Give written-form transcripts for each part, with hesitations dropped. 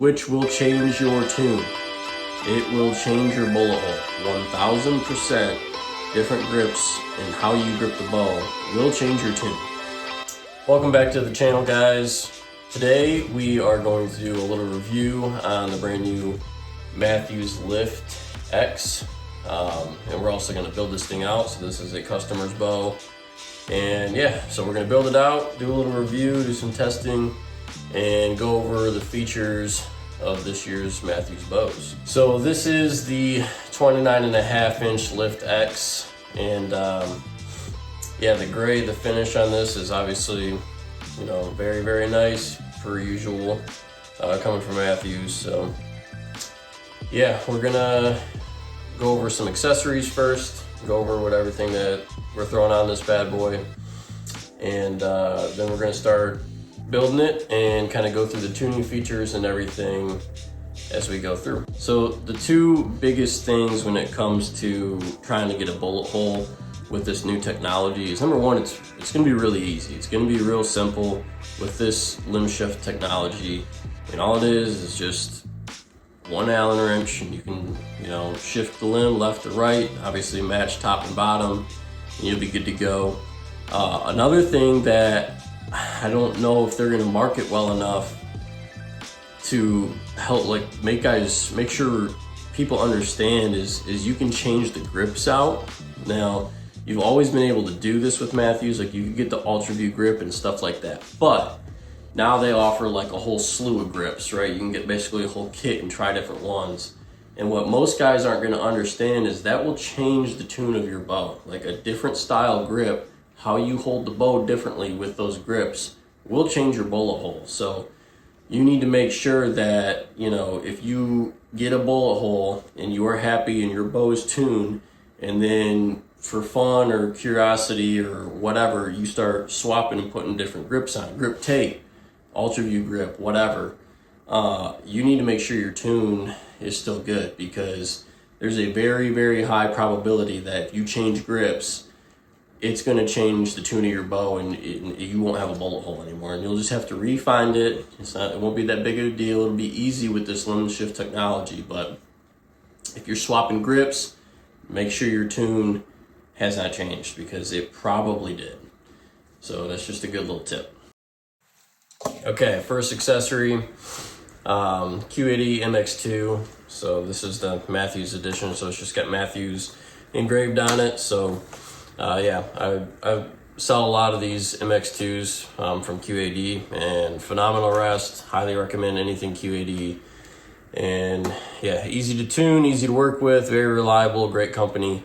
which will change your tune. It will change your bullet hole. 1000% different grips and how you grip the bow will change your tune. Welcome back to the channel, guys. Today we are going to do a little review on the brand new Mathews Lift X. And we're also going to build this thing out. So this is a customer's bow. And yeah, so we're going to build it out, do a little review, do some testing, and go over the features of this year's Mathews bows. So this is the 29.5-inch Lift X, and yeah, the gray, the finish on this is obviously, you know, very, very nice per usual, coming from Mathews. So yeah, we're gonna go over some accessories first, go over what everything that we're throwing on this bad boy, and then we're gonna start building it and kind of go through the tuning features and everything as we go through. So the two biggest things when it comes to trying to get a bullet hole with this new technology is, number one, it's going to be really easy. It's going to be real simple with this limb shift technology. And all it is just one Allen wrench, and you can, you know, shift the limb left to right, obviously match top and bottom, and you'll be good to go. Another thing that I don't know if they're gonna market well enough to help, like, make sure people understand is you can change the grips out. Now, you've always been able to do this with Mathews, like you can get the Ultra View grip and stuff like that. But now they offer like a whole slew of grips, right? You can get basically a whole kit and try different ones. And what most guys aren't gonna understand is that will change the tune of your bow. Like a different style grip, how you hold the bow differently with those grips will change your bullet hole. So you need to make sure that, you know, if you get a bullet hole and you are happy and your bow is tuned, and then for fun or curiosity or whatever, you start swapping and putting different grips on, grip tape, Ultra View grip, whatever, you need to make sure your tune is still good, because there's a very, very high probability that if you change grips, it's going to change the tune of your bow, and you won't have a bullet hole anymore, and you'll just have to refind it. It won't be that big of a deal. It'll be easy with this limb shift technology. But if you're swapping grips, make sure your tune has not changed, because it probably did. So that's just a good little tip. Okay, first accessory, Q80 MX2. So this is the Mathews edition, so it's just got Mathews engraved on it. So yeah, I sell a lot of these MX2s from Q80, and phenomenal rest. Highly recommend anything Q80. And yeah, easy to tune, easy to work with, very reliable, great company.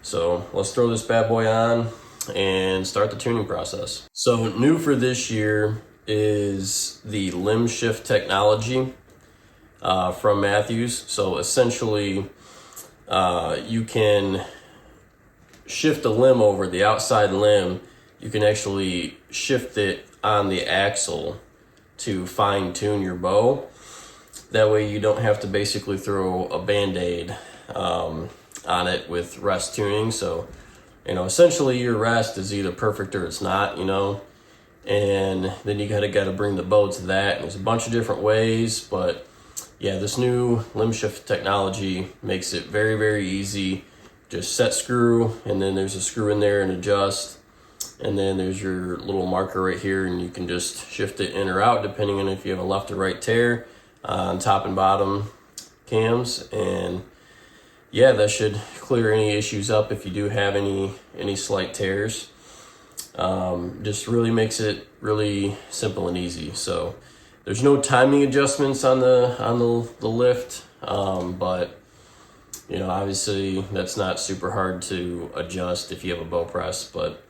So let's throw this bad boy on and start the tuning process. So new for this year is the limb shift technology from Mathews. So essentially, you can shift the limb over, the outside limb. You can actually shift it on the axle to fine tune your bow. That way you don't have to basically throw a band-aid on it with rest tuning. So, you know, essentially your rest is either perfect or it's not, you know, and then you gotta bring the bow to that. And there's a bunch of different ways, but yeah, this new limb shift technology makes it very, very easy. Just set screw, and then there's a screw in there and adjust, and then there's your little marker right here, and you can just shift it in or out depending on if you have a left or right tear on top and bottom cams. And yeah, that should clear any issues up if you do have any slight tears. Just really makes it really simple and easy. So there's no timing adjustments on the lift, but you know, obviously that's not super hard to adjust if you have a bow press. But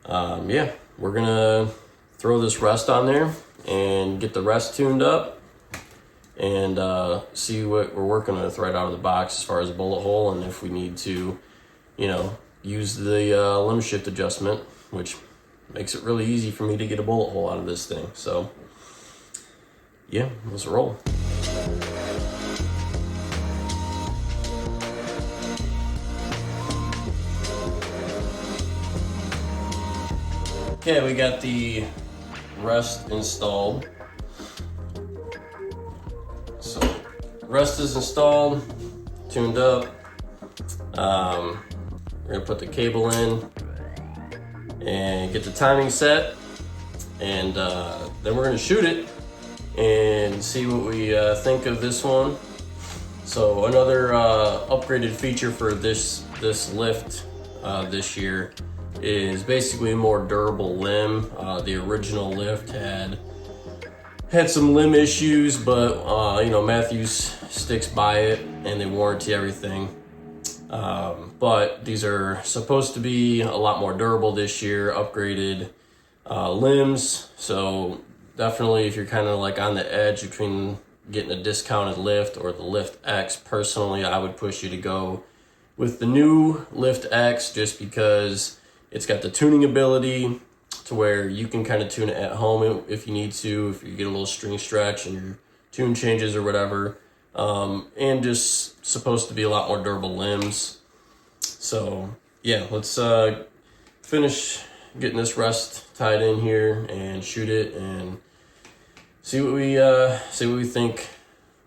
yeah, we're gonna throw this rest on there and get the rest tuned up, and see what we're working with right out of the box as far as a bullet hole, and if we need to, you know, use the limb shift adjustment, which makes it really easy for me to get a bullet hole out of this thing. So yeah, let's roll. Okay, we got the rest installed. rest is installed, tuned up. We're gonna put the cable in and get the timing set, and then we're gonna shoot it and see what we think of this one. So another upgraded feature for this lift this year is basically a more durable limb. The original lift had some limb issues, but you know, Mathews sticks by it and they warranty everything. But these are supposed to be a lot more durable this year, upgraded limbs. So definitely, if you're kind of like on the edge between getting a discounted lift or the Lift X, personally, I would push you to go with the new Lift X, just because it's got the tuning ability to where you can kind of tune it at home if you need to, if you get a little string stretch and your tune changes or whatever. And just supposed to be a lot more durable limbs. So yeah, let's finish getting this rest tied in here and shoot it and see what we think.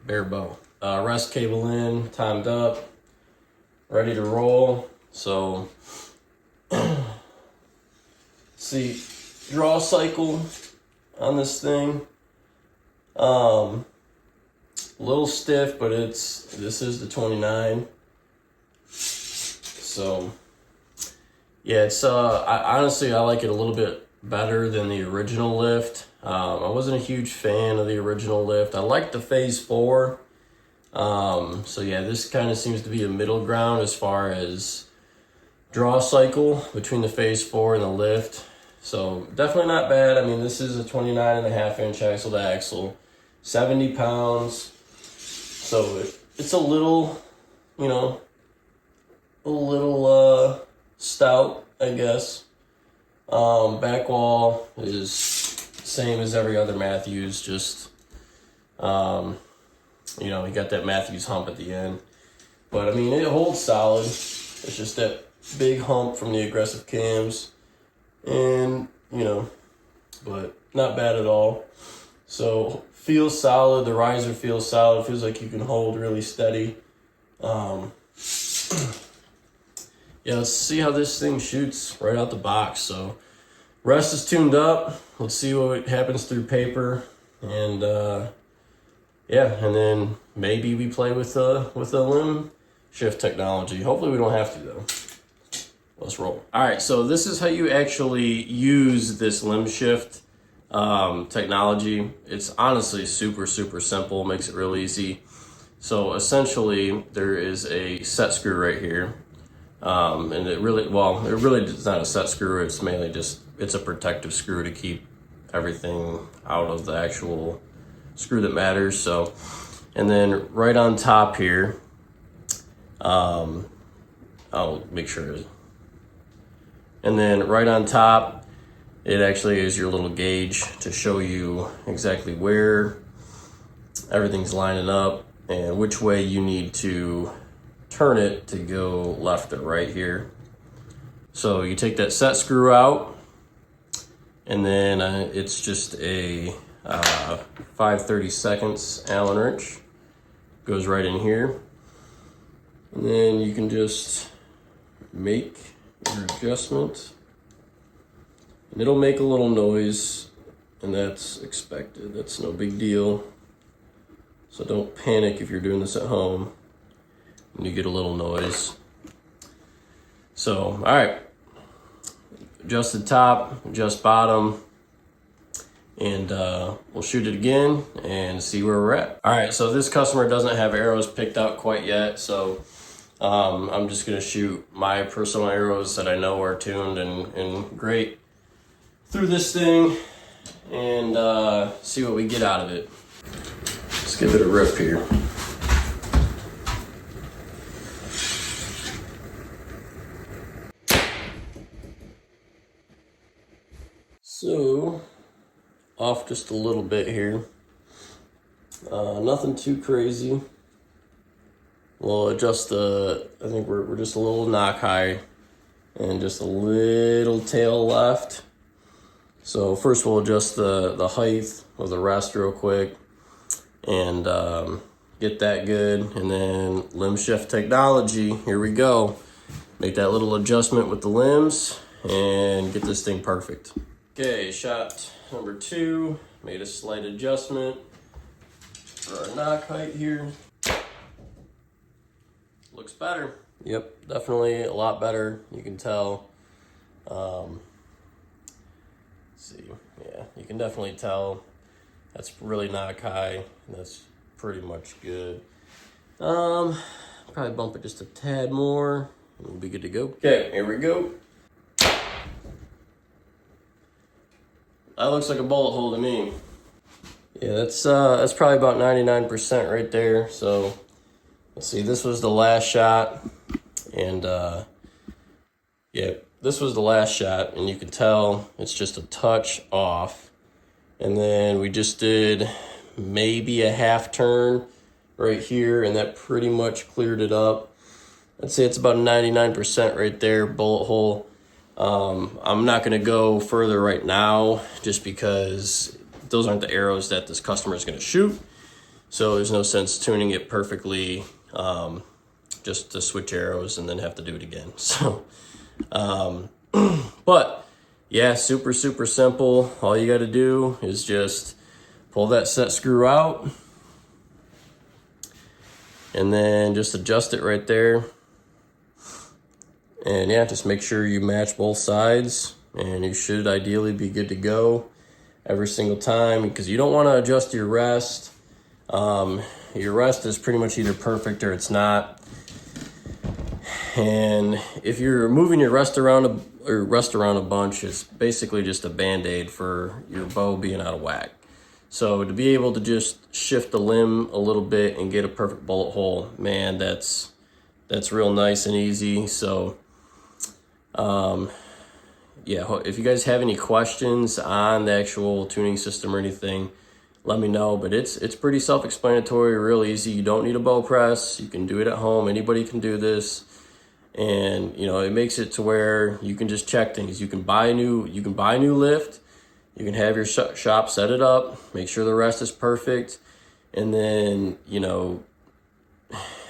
Bare bow. Rest cable in, timed up, ready to roll. So see, draw cycle on this thing. A little stiff, but this is the 29. So yeah, it's honestly I like it a little bit better than the original lift. I wasn't a huge fan of the original lift. I liked the Phase 4. So yeah, this kind of seems to be a middle ground as far as draw cycle between the Phase 4 and the lift. So definitely not bad. I mean, this is a 29.5-inch axle to axle, 70 pounds. So it's a little, you know, stout, I guess. Back wall is same as every other Mathews, just, you know, you got that Mathews hump at the end. But I mean, it holds solid. It's just that big hump from the aggressive cams. And, you know, but not bad at all. So feels solid. The riser feels solid. Feels like you can hold really steady. Yeah, let's see how this thing shoots right out the box. So rest is tuned up. Let's see what happens through paper. And yeah, and then maybe we play with the limb shift technology. Hopefully we don't have to though. Let's roll. All right, so this is how you actually use this limb shift technology. It's honestly super simple, makes it real easy. So essentially there is a set screw right here. And it really is not a set screw. It's mainly it's a protective screw to keep everything out of the actual screw that matters. So, and then right on top here, I'll make sure. And then right on top, it actually is your little gauge to show you exactly where everything's lining up and which way you need to turn it to go left or right here. So you take that set screw out, and then it's just a 5/32 Allen wrench. Goes right in here. And then you can just make your adjustment. And it'll make a little noise, and that's expected. That's no big deal. So don't panic if you're doing this at home and you get a little noise. So, all right. Adjust the top, adjust bottom, and we'll shoot it again and see where we're at. All right, so this customer doesn't have arrows picked out quite yet, so I'm just gonna shoot my personal arrows that I know are tuned and great through this thing and see what we get out of it. Let's give it a rip here. So, off just a little bit here. Nothing too crazy. We'll adjust I think we're just a little knock high and just a little tail left. So first we'll adjust the height of the rest real quick. And get that good. And then limb shift technology, here we go. Make that little adjustment with the limbs and get this thing perfect. Okay, shot number 2, made a slight adjustment for our knock height here. Looks better. Yep, definitely a lot better. You can tell. Let's see, yeah, you can definitely tell. That's really knock high. That's pretty much good. Probably bump it just a tad more, and we'll be good to go. Okay, here we go. That looks like a bullet hole to me. Yeah, that's probably about 99% right there. So let's see, this was the last shot, and yeah, this was the last shot, and you can tell it's just a touch off. And then we just did maybe a half turn right here, and that pretty much cleared it up. I'd say it's about 99% right there, bullet hole. I'm not going to go further right now just because those aren't the arrows that this customer is going to shoot. So there's no sense tuning it perfectly just to switch arrows and then have to do it again. So, but yeah, super simple. All you got to do is just pull that set screw out and then just adjust it right there. And yeah, just make sure you match both sides, and you should ideally be good to go every single time, because you don't want to adjust your rest. Your rest is pretty much either perfect or it's not. And if you're moving your rest around a bunch, it's basically just a band-aid for your bow being out of whack. So to be able to just shift the limb a little bit and get a perfect bullet hole, man, that's real nice and easy. So yeah, if you guys have any questions on the actual tuning system or anything, let me know. But it's pretty self-explanatory, real easy. You don't need a bow press. You can do it at home. Anybody can do this. And you know, it makes it to where you can just check things. You can buy a new lift. You can have your shop set it up, make sure the rest is perfect, and then, you know,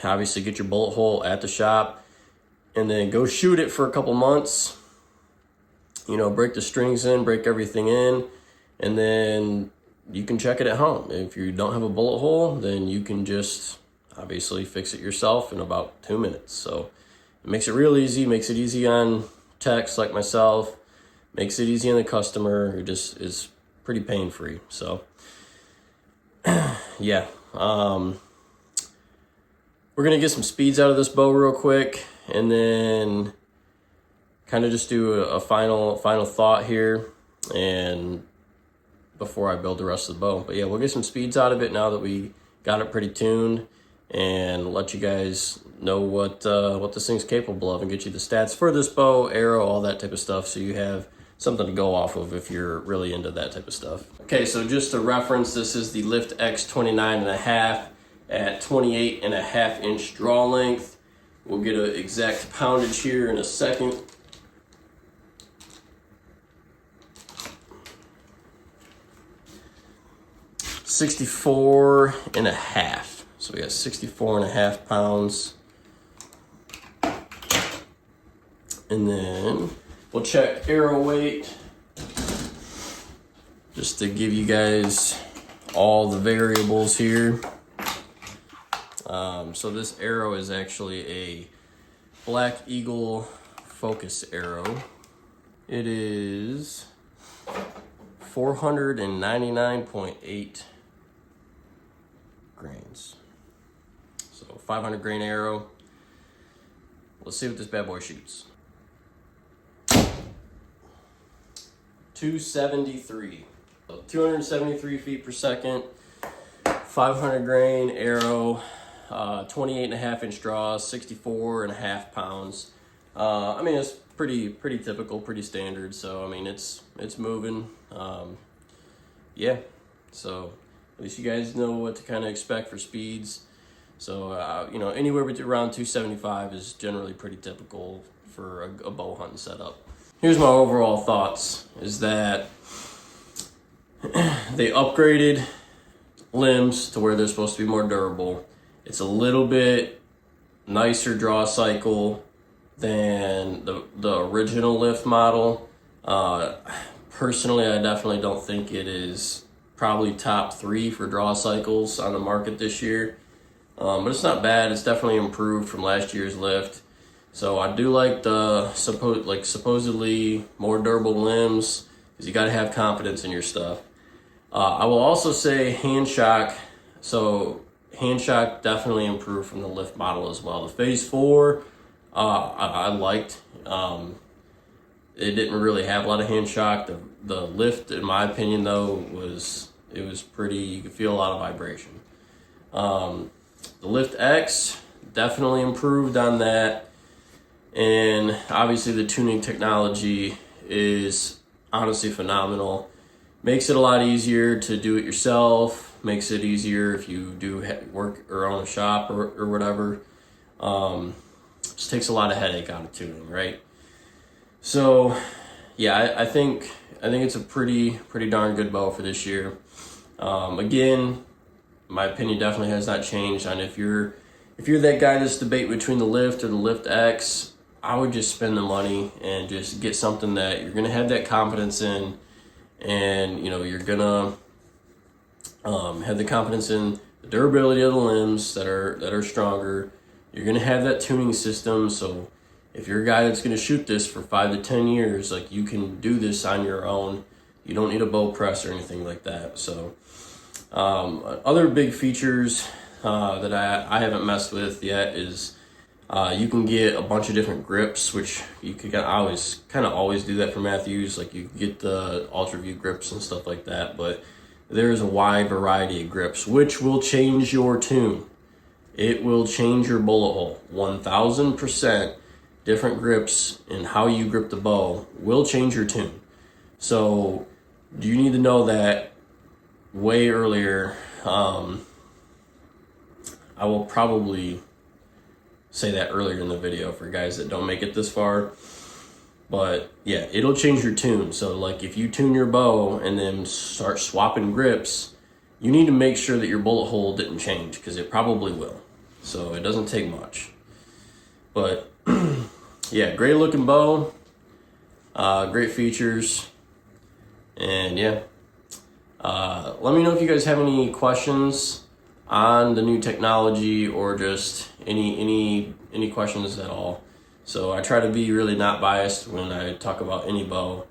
obviously get your bullet hole at the shop, and then go shoot it for a couple months. You know, break the strings in, break everything in, and then you can check it at home. If you don't have a bullet hole, then you can just obviously fix it yourself in about 2 minutes. So it makes it real easy, makes it easy on techs like myself, makes it easy on the customer. It just is pretty pain-free. So yeah, we're gonna get some speeds out of this bow real quick, and then kind of just do a final thought here, and before I build the rest of the bow. But yeah, we'll get some speeds out of it now that we got it pretty tuned, and let you guys know what this thing's capable of, and get you the stats for this bow, arrow, all that type of stuff, so you have something to go off of if you're really into that type of stuff. Okay, so just to reference, this is the Lift X 29.5 at 28.5 inch draw length. We'll get an exact poundage here in a second. $64.5. So we got 64.5 pounds. And then we'll check arrow weight, just to give you guys all the variables here. So this arrow is actually a Black Eagle focus arrow. It is 499.8 grains. So 500 grain arrow. Let's see what this bad boy shoots. 273. So 273 feet per second, 500 grain arrow, 28.5 inch draws, 64.5 pounds. I mean, it's pretty typical, pretty standard. So I mean, it's moving. Yeah. So at least you guys know what to kind of expect for speeds. So you know, anywhere between around 275 is generally pretty typical for a bow hunting setup. Here's my overall thoughts, is that they upgraded limbs to where they're supposed to be more durable. It's a little bit nicer draw cycle than the original lift model. Personally, I definitely don't think it is probably top 3 for draw cycles on the market this year. But it's not bad. It's definitely improved from last year's lift. So I do like the supposedly more durable limbs, because you got to have confidence in your stuff. I will also say hand shock. So hand shock definitely improved from the lift model as well. The Phase 4, I liked. It didn't really have a lot of hand shock. The lift, in my opinion, though, was pretty. You could feel a lot of vibration. The Lift X definitely improved on that, and obviously the tuning technology is honestly phenomenal. Makes it a lot easier to do it yourself. Makes it easier if you do work or own a shop or whatever. Just takes a lot of headache out of tuning, right? So, yeah, I think it's a pretty darn good bow for this year. Again, my opinion definitely has not changed. And if you're that guy that's debating between the Lift or the Lift X, I would just spend the money and just get something that you're gonna have that confidence in, and you're gonna have the confidence in the durability of the limbs that are stronger. You're gonna have that tuning system, so if you're a guy that's gonna shoot this for 5 to 10 years, like, you can do this on your own. You don't need a bow press or anything like that. So other big features that I haven't messed with yet is you can get a bunch of different grips, which you could always do that for Mathews. Like, you can get the Ultra View grips and stuff like that, but there's a wide variety of grips, which will change your tune. It will change your bullet hole. 1000% different grips and how you grip the bow will change your tune. So you need to know that way earlier. I will probably say that earlier in the video for guys that don't make it this far. But yeah, it'll change your tune. So like, if you tune your bow and then start swapping grips, you need to make sure that your bullet hole didn't change, because it probably will. So it doesn't take much. But yeah, great looking bow, great features, and yeah. Let me know if you guys have any questions on the new technology, or just any questions at all. So I try to be really not biased when I talk about any bow.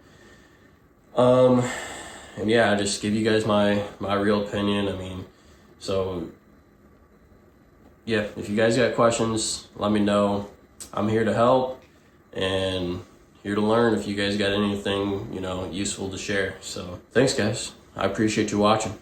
And yeah, I just give you guys my real opinion. I mean, so yeah, if you guys got questions, let me know. I'm here to help and here to learn if you guys got anything, useful to share. So thanks, guys. I appreciate you watching.